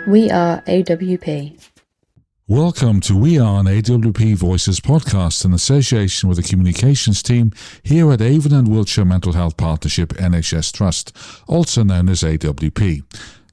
We Are AWP. Welcome to We Are an AWP Voices podcast in association with the communications team here at Avon and Wiltshire Mental Health Partnership NHS Trust, also known as AWP.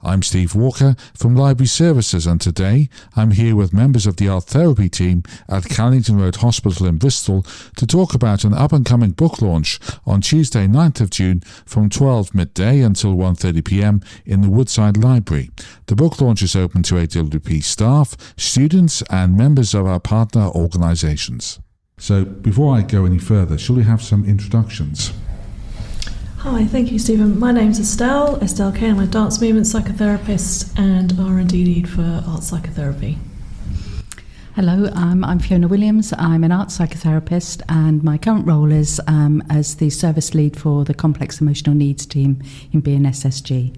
I'm Steve Walker from Library Services, and today I'm here with members of the art therapy team at Callington Road Hospital in Bristol to talk about an up-and-coming book launch on Tuesday 9th of June from 12 midday until 1:30pm in the Woodside Library. The book launch is open to AWP staff, students and members of our partner organisations. So before I go any further, shall we have some introductions? Hi, thank you, Stephen. My name's Estelle Kane. I'm a dance movement psychotherapist and R&D lead for Arts Psychotherapy. Hello, I'm Fiona Williams. I'm an arts psychotherapist and my current role is as the service lead for the complex emotional needs team in BNSSG.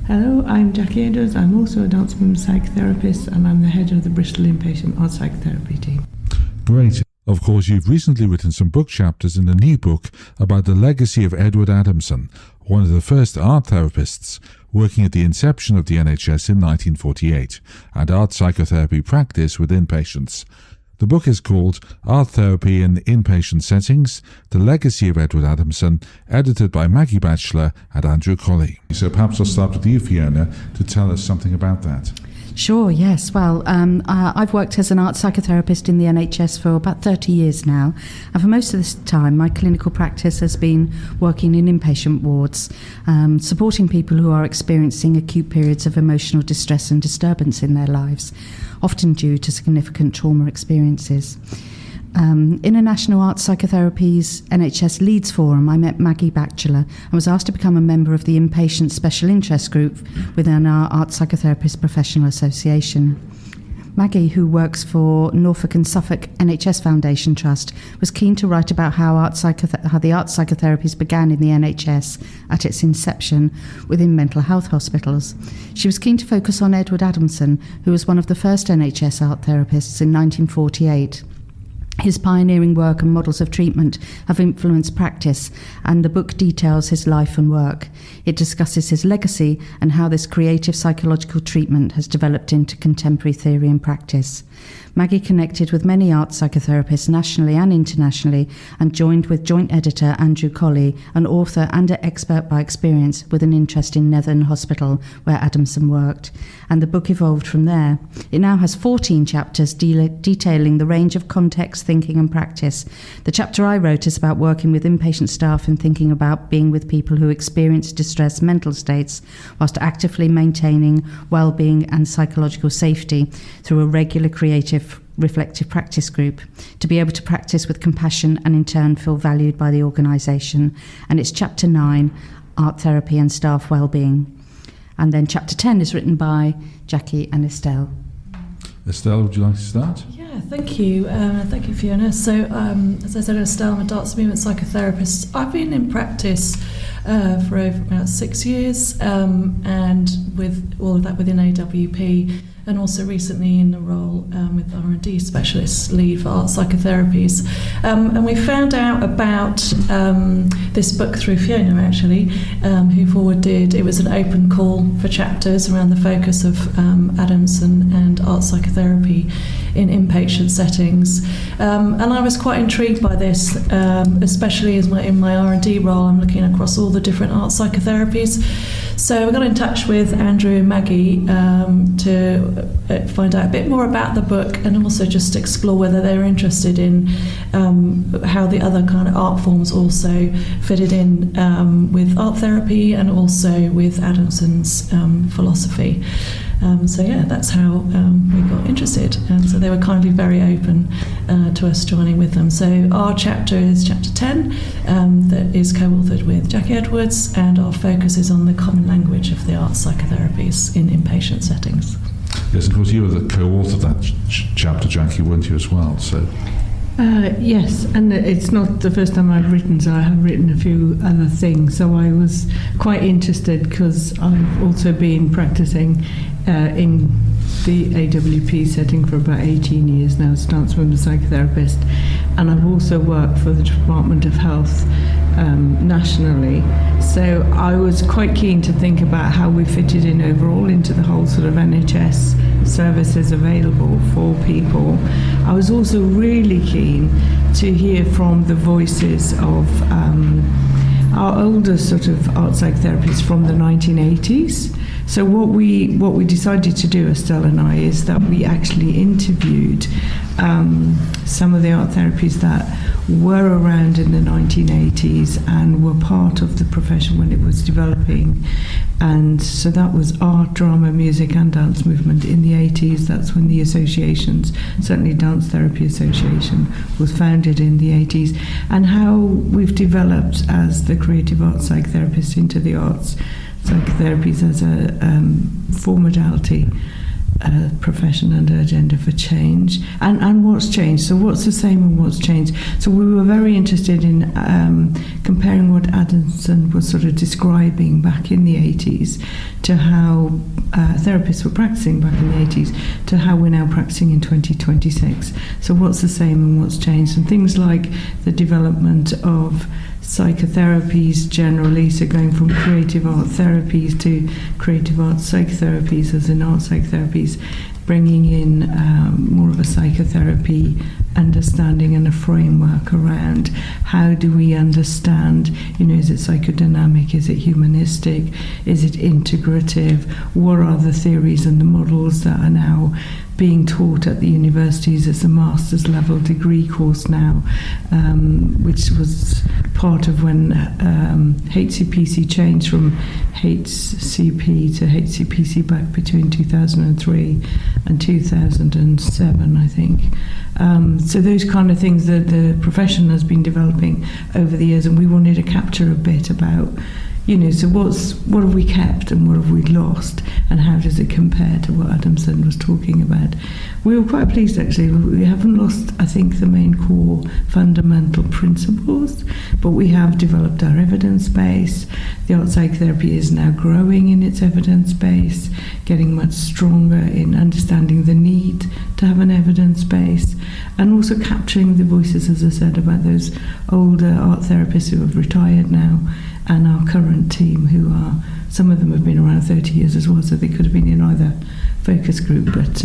Hello, I'm Jackie Edwards. I'm also a dance movement psychotherapist and I'm the head of the Bristol Inpatient Arts Psychotherapy team. Great. Of course, you've recently written some book chapters in the new book about the legacy of Edward Adamson, one of the first art therapists working at the inception of the NHS in 1948, and art psychotherapy practice with inpatients. The book is called Art Therapy in Inpatient Settings, The Legacy of Edward Adamson, edited by Maggie Batchelor and Andrew Colley. So perhaps I'll start with you, Fiona, to tell us something about that. Sure, yes. Well, I've worked as an art psychotherapist in the NHS for about 30 years now, and for most of this time my clinical practice has been working in inpatient wards, supporting people who are experiencing acute periods of emotional distress and disturbance in their lives, often due to significant trauma experiences. In a National Arts Psychotherapy's NHS Leeds Forum, I met Maggie Batchelor and was asked to become a member of the Inpatient Special Interest Group within our Arts Psychotherapists Professional Association. Maggie, who works for Norfolk and Suffolk NHS Foundation Trust, was keen to write about how the art psychotherapies began in the NHS at its inception within mental health hospitals. She was keen to focus on Edward Adamson, who was one of the first NHS art therapists in 1948. His pioneering work and models of treatment have influenced practice, and the book details his life and work. It discusses his legacy and how this creative psychological treatment has developed into contemporary theory and practice. Maggie connected with many art psychotherapists nationally and internationally and joined with joint editor Andrew Colley, an author and an expert by experience with an interest in Netherton Hospital where Adamson worked. And the book evolved from there. It now has 14 chapters detailing the range of context, thinking and practice. The chapter I wrote is about working with inpatient staff and thinking about being with people who experience distressed mental states whilst actively maintaining well-being and psychological safety through a regular creative reflective practice group, to be able to practice with compassion and in turn feel valued by the organisation. And it's chapter 9, Art Therapy and Staff Wellbeing. And then chapter 10 is written by Jackie and Estelle. Estelle, would you like to start? Yeah, thank you. Thank you, Fiona. So, as I said, Estelle, I'm a dance movement psychotherapist. I've been in practice for over about 6 years, and with all of that within AWP, and also recently in the role with R&D specialist lead for Arts Psychotherapies. And we found out about this book through Fiona, actually, who forwarded. It was an open call for chapters around the focus of Adamson and Arts Psychotherapy in inpatient settings. And I was quite intrigued by this, especially as in my R&D role, I'm looking across all the different art psychotherapies. So we got in touch with Andrew and Maggie to find out a bit more about the book and also just explore whether they were interested in how the other kind of art forms also fitted in with art therapy and also with Adamson's philosophy. So yeah, that's how we got interested, and so they were kindly very open to us joining with them. So our chapter is chapter 10, that is co-authored with Jackie Edwards, and our focus is on the common language of the arts psychotherapies in inpatient settings. Yes, of course, you were the co-author of that chapter, Jackie, weren't you, as well? So. Yes, and it's not the first time I've written, so I have written a few other things. So I was quite interested because I've also been practicing in the AWP setting for about 18 years now as a dance movement psychotherapist, and I've also worked for the Department of Health nationally. So I was quite keen to think about how we fitted in overall into the whole sort of NHS services available for people. I was also really keen to hear from the voices of our older sort of art psychotherapists from the 1980s. So what we decided to do, Estelle and I, is that we actually interviewed some of the art therapies that were around in the 1980s and were part of the profession when it was developing. And so that was art, drama, music and dance movement in the 80s. That's when the associations, certainly Dance Therapy Association, was founded in the 80s. And how we've developed as the creative arts psychotherapists into the arts psychotherapies as a modality, profession and agenda for change, and what's changed. So what's the same and what's changed? So we were very interested in comparing what Adamson was sort of describing back in the 80s to how therapists were practicing back in the 80s to how we're now practicing in 2026. So what's the same and what's changed? And things like the development of psychotherapies generally, so going from creative art therapies to creative arts psychotherapies, as in art psychotherapies, bringing in more of a psychotherapy understanding and a framework around how do we understand, is it psychodynamic, is it humanistic, is it integrative, what are the theories and the models that are now being taught at the universities as a master's level degree course now, which was part of when HCPC changed from HCP to HCPC back between 2003 and 2007, I think. So those kind of things that the profession has been developing over the years, and we wanted to capture a bit about, so what have we kept and what have we lost, and how does it compare to what Adamson was talking about? We were quite pleased, actually. We haven't lost, I think, the main core fundamental principles, but we have developed our evidence base. The art psychotherapy is now growing in its evidence base, getting much stronger in understanding the need to have an evidence base, and also capturing the voices, as I said, about those older art therapists who have retired now, and our current team, who are, some of them have been around 30 years as well, so they could have been in either focus group, but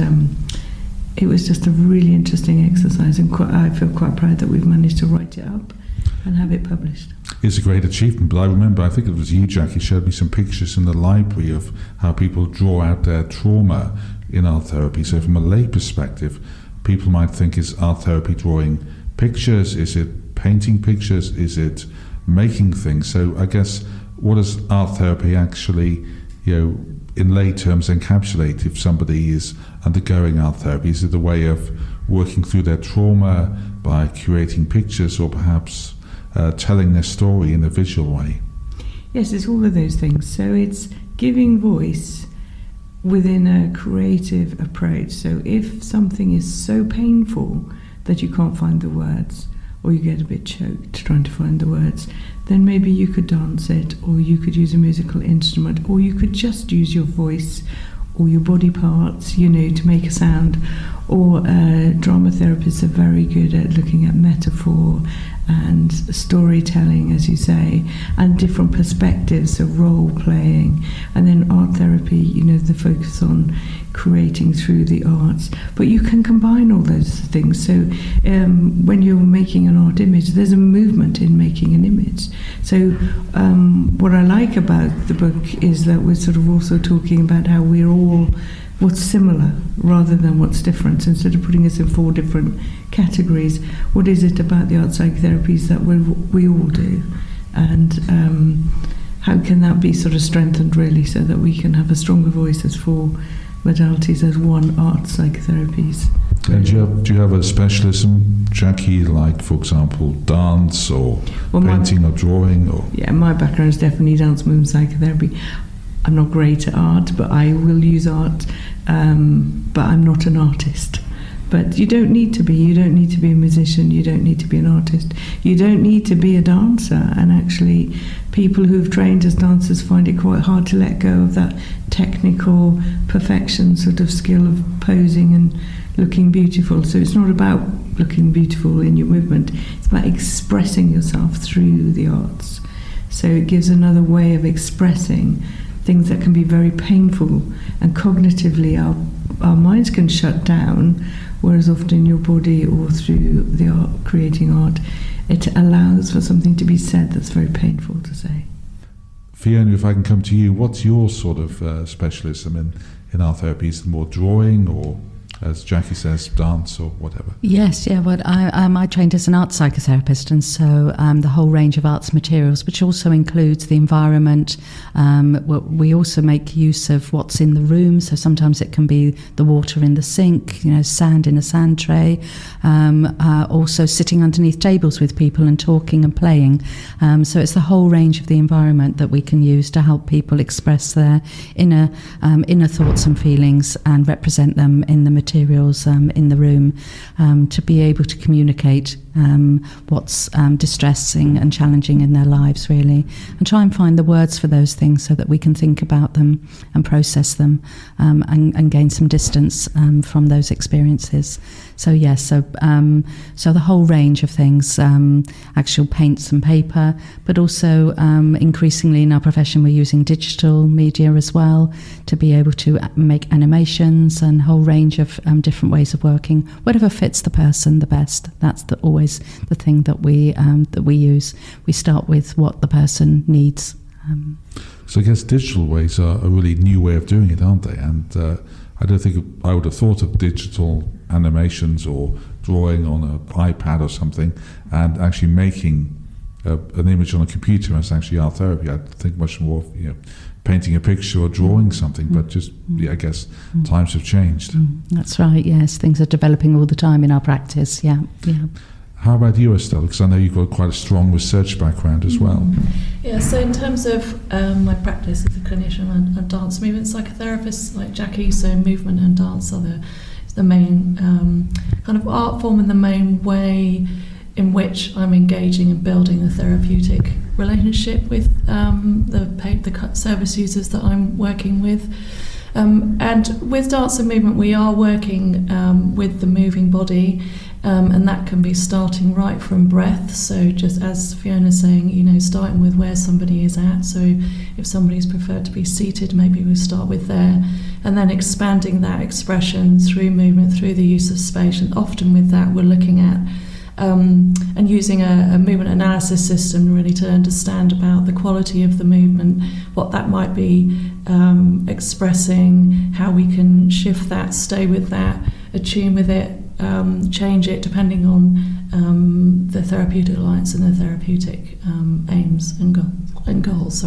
it was just a really interesting exercise, and I feel quite proud that we've managed to write it up and have it published. It's a great achievement, but I remember, I think it was you, Jackie, showed me some pictures in the library of how people draw out their trauma in art therapy. So from a lay perspective, people might think, is art therapy drawing pictures? Is it painting pictures? Is it making things? So I guess, what does art therapy actually, in lay terms, encapsulate if somebody is undergoing art therapy? Is it a way of working through their trauma by creating pictures, or perhaps telling their story in a visual way? Yes, it's all of those things. So it's giving voice within a creative approach. So if something is so painful that you can't find the words, or you get a bit choked trying to find the words, then maybe you could dance it, or you could use a musical instrument, or you could just use your voice or your body parts, to make a sound. Or drama therapists are very good at looking at metaphor and storytelling, as you say, and different perspectives of role playing. And then art therapy, the focus on creating through the arts. But you can combine all those things. So when you're making an art image, there's a movement in making an image. So what I like about the book is that we're sort of also talking about how we're all what's similar rather than what's different. So instead of putting us in 4 different categories, what is it about the art psychotherapies that we all do? And how can that be sort of strengthened, really, so that we can have a stronger voice as 4 modalities, as one art psychotherapies? And do you have a specialism, Jackie, like, for example, dance or painting or drawing? Or? Yeah, my background is definitely dance movement psychotherapy. I'm not great at art, but I will use art, but I'm not an artist. But you don't need to be. You don't need to be a musician. You don't need to be an artist. You don't need to be a dancer. And actually, people who've trained as dancers find it quite hard to let go of that technical perfection sort of skill of posing and looking beautiful. So it's not about looking beautiful in your movement, it's about expressing yourself through the arts. So it gives another way of expressing things that can be very painful, and cognitively our minds can shut down, whereas often in your body or through the art, creating art, it allows for something to be said that's very painful to say. Fiona, if I can come to you, what's your sort of specialism in art therapy? Is it more drawing, or, as Jackie says, dance or whatever? Yes, yeah. Well, I trained as an arts psychotherapist, and so the whole range of arts materials, which also includes the environment. We also make use of what's in the room. So sometimes it can be the water in the sink, sand in a sand tray. Also sitting underneath tables with people and talking and playing. So it's the whole range of the environment that we can use to help people express their inner thoughts and feelings and represent them in the materials in the room, to be able to communicate what's distressing and challenging in their lives, really, and try and find the words for those things so that we can think about them and process them, and gain some distance from those experiences. So yes, so the whole range of things, actual paints and paper, but also increasingly in our profession we're using digital media as well to be able to make animations and a whole range of different ways of working, whatever fits the person the best. That's always the thing that we use. We start with what the person needs. So I guess digital ways are a really new way of doing it, aren't they? And I don't think I would have thought of digital animations or drawing on an iPad or something and actually making an image on a computer as actually art therapy. I think much more of painting a picture or drawing something, but just I guess times have changed. That's right, yes. Things are developing all the time in our practice, yeah. How about you, Estelle? Because I know you've got quite a strong research background as well. Yeah, so in terms of my practice as a clinician and dance movement psychotherapist like Jackie, so movement and dance are the main kind of art form and the main way in which I'm engaging and building a therapeutic relationship with the service users that I'm working with. And with dance and movement, we are working with the moving body, and that can be starting right from breath. So just as Fiona's saying, starting with where somebody is at. So if somebody's preferred to be seated, maybe we start with there, and then expanding that expression through movement, through the use of space. And often with that, we're looking at and using a movement analysis system really to understand about the quality of the movement, what that might be expressing, how we can shift that, stay with that, attune with it, change it depending on the therapeutic alliance and the therapeutic aims and goals.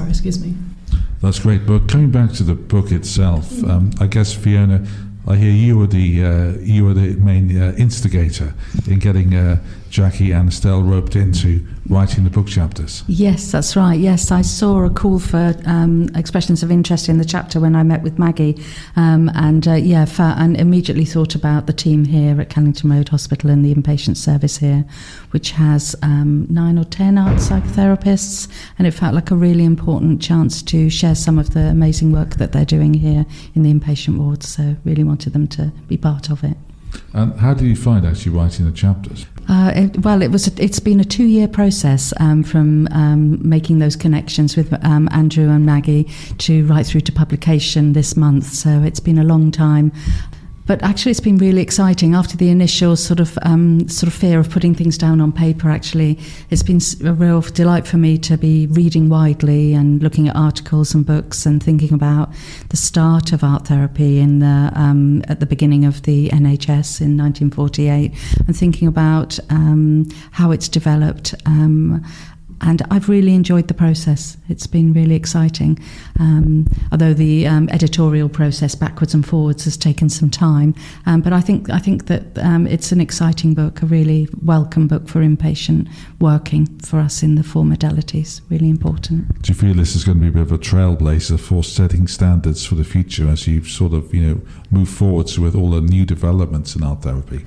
That's great. But coming back to the book itself, I guess, Fiona, I hear you were the main instigator in getting Jackie and Estelle roped into writing the book chapters. Yes, that's right. Yes, I saw a call for expressions of interest in the chapter when I met with Maggie, and immediately thought about the team here at Cannington Road Hospital and the inpatient service here, which has 9 or 10 arts psychotherapists, and it felt like a really important chance to share some of the amazing work that they're doing here in the inpatient wards. So really wanted them to be part of it. And how did you find actually writing the chapters? It's been a 2-year process from making those connections with Andrew and Maggie to right through to publication this month. So it's been a long time. But actually, it's been really exciting. After the initial sort of fear of putting things down on paper, actually, it's been a real delight for me to be reading widely and looking at articles and books and thinking about the start of art therapy in the at the beginning of the NHS in 1948, and thinking about how it's developed. And I've really enjoyed the process. It's been really exciting. Although the editorial process backwards and forwards has taken some time, but I think that it's an exciting book, a really welcome book for inpatient working for us in the 4 modalities. Really important. Do you feel this is going to be a bit of a trailblazer for setting standards for the future as you sort of move forwards with all the new developments in art therapy?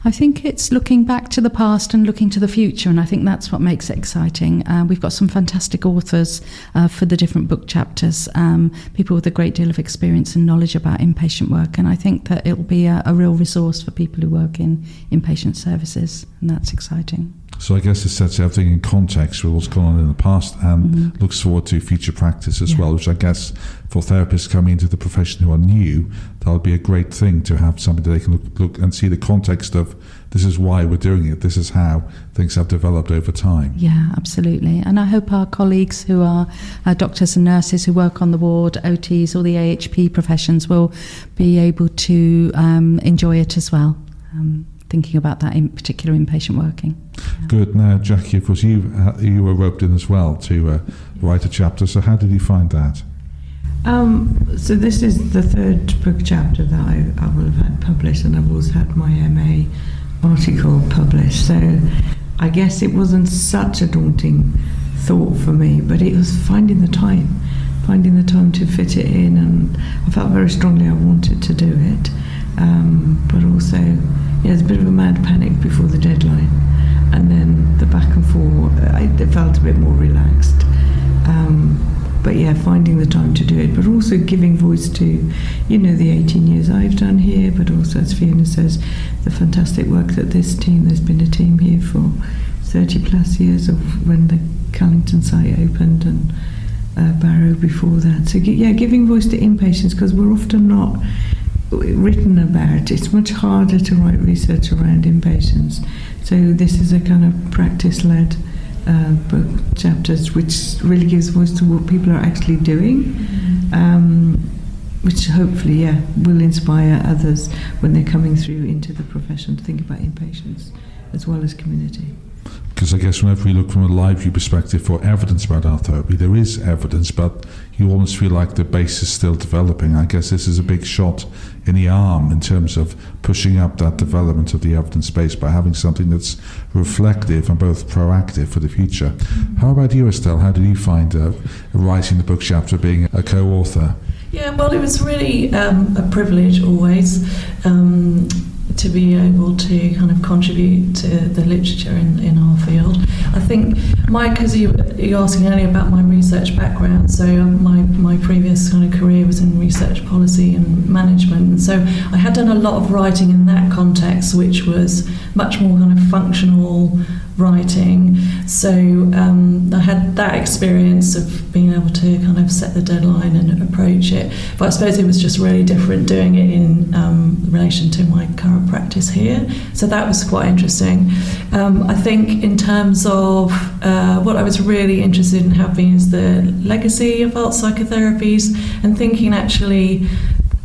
I think it's looking back to the past and looking to the future, and I think that's what makes it exciting. We've got some fantastic authors for the different book chapters, people with a great deal of experience and knowledge about inpatient work, and I think that it'll be a real resource for people who work in inpatient services, and that's exciting. So I guess it sets everything in context with what's gone on in the past and looks forward to future practice as well, which I guess for therapists coming into the profession who are new, that'll be a great thing to have somebody they can look and see the context of this is why we're doing it, this is how things have developed over time. Yeah, absolutely. And I hope our colleagues who are doctors and nurses who work on the ward, OTs, or the AHP professions will be able to enjoy it as well. Thinking about that in particular inpatient working. Yeah. Good. Now, Jackie, of course, you were roped in as well to write a chapter. So how did you find that? So this is the third book chapter that I will have had published, and I've also had my MA article published. So I guess it wasn't such a daunting thought for me, but it was finding the time to fit it in, and I felt very strongly I wanted to do it. But also, there's a bit of a mad panic before the deadline, and then the back and forth, it felt a bit more relaxed. But yeah, finding the time to do it, but also giving voice to, the 18 years I've done here, but also, as Fiona says, the fantastic work that there's been a team here for 30 plus years of when the Callington site opened, and Barrow before that. So yeah, giving voice to inpatients, because we're often not written about. It's much harder to write research around inpatients. So this is a kind of practice-led book chapters, which really gives voice to what people are actually doing, which hopefully, will inspire others when they're coming through into the profession to think about inpatients as well as community. Because I guess whenever we look from a live view perspective for evidence about art therapy, there is evidence, but you almost feel like the base is still developing. I guess this is a big shot in the arm in terms of pushing up that development of the evidence base by having something that's reflective and both proactive for the future. How about you, Estelle? How did you find writing the book chapter, being a co-author? Yeah, well, it was really a privilege always to be able to kind of contribute to the literature in our field. I think, Mike, because you were asking earlier about my research background, so my previous kind of career was in research policy and management, and so I had done a lot of writing in that context, which was much more kind of functional writing. So I had that experience of being able to kind of set the deadline and approach it. But I suppose it was just really different doing it in relation to my current practice here. So that was quite interesting. I think in terms of what I was really interested in having is the legacy of Arts Psychotherapies, and thinking actually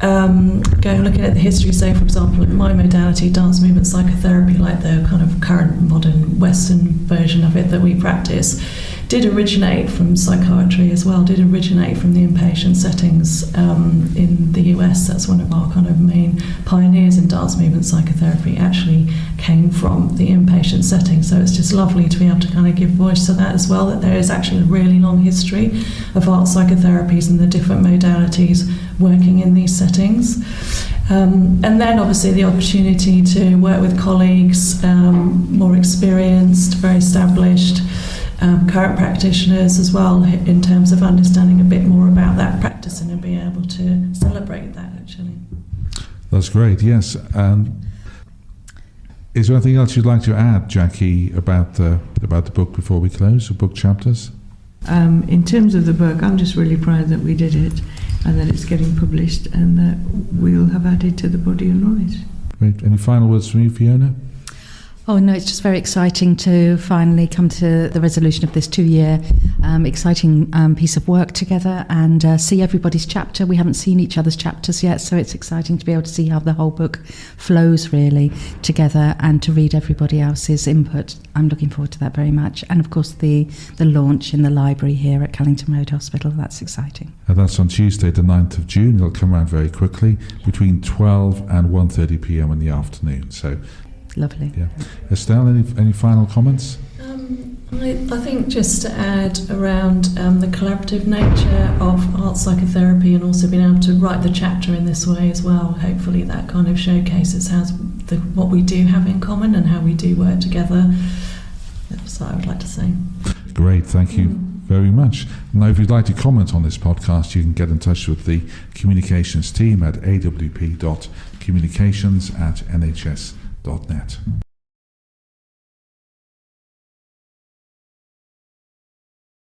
looking at the history, say for example in my modality, dance movement psychotherapy, like the kind of current modern Western version of it that we practice, did originate from psychiatry as well, did originate from the inpatient settings in the US. That's one of our kind of main pioneers in dance movement psychotherapy, actually came from the inpatient setting. So it's just lovely to be able to kind of give voice to that as well, that there is actually a really long history of art psychotherapies and the different modalities working in these settings. And then obviously the opportunity to work with colleagues, more experienced, very established, current practitioners as well, in terms of understanding a bit more about that practice and being able to celebrate that actually. That's great, yes. And is there anything else you'd like to add, Jackie, about the book before we close, the book chapters? In terms of the book, I'm just really proud that we did it and that it's getting published and that we'll have added to the body of knowledge. Great. Any final words from you, Fiona? Oh no, it's just very exciting to finally come to the resolution of this 2-year exciting piece of work together and see everybody's chapter. We haven't seen each other's chapters yet, so it's exciting to be able to see how the whole book flows really together and to read everybody else's input. I'm looking forward to that very much. And of course the launch in the library here at Callington Road Hospital, that's exciting. And that's on Tuesday the 9th of June. It'll come around very quickly between 12 and 1:30 p.m. in the afternoon. So lovely. Yeah. Estelle, any final comments? I think just to add around the collaborative nature of art psychotherapy and also being able to write the chapter in this way as well. Hopefully that kind of showcases how what we do have in common and how we do work together. That's what I would like to say. Great, thank you very much. Now, if you'd like to comment on this podcast, you can get in touch with the communications team at awp.communications@nhs.net.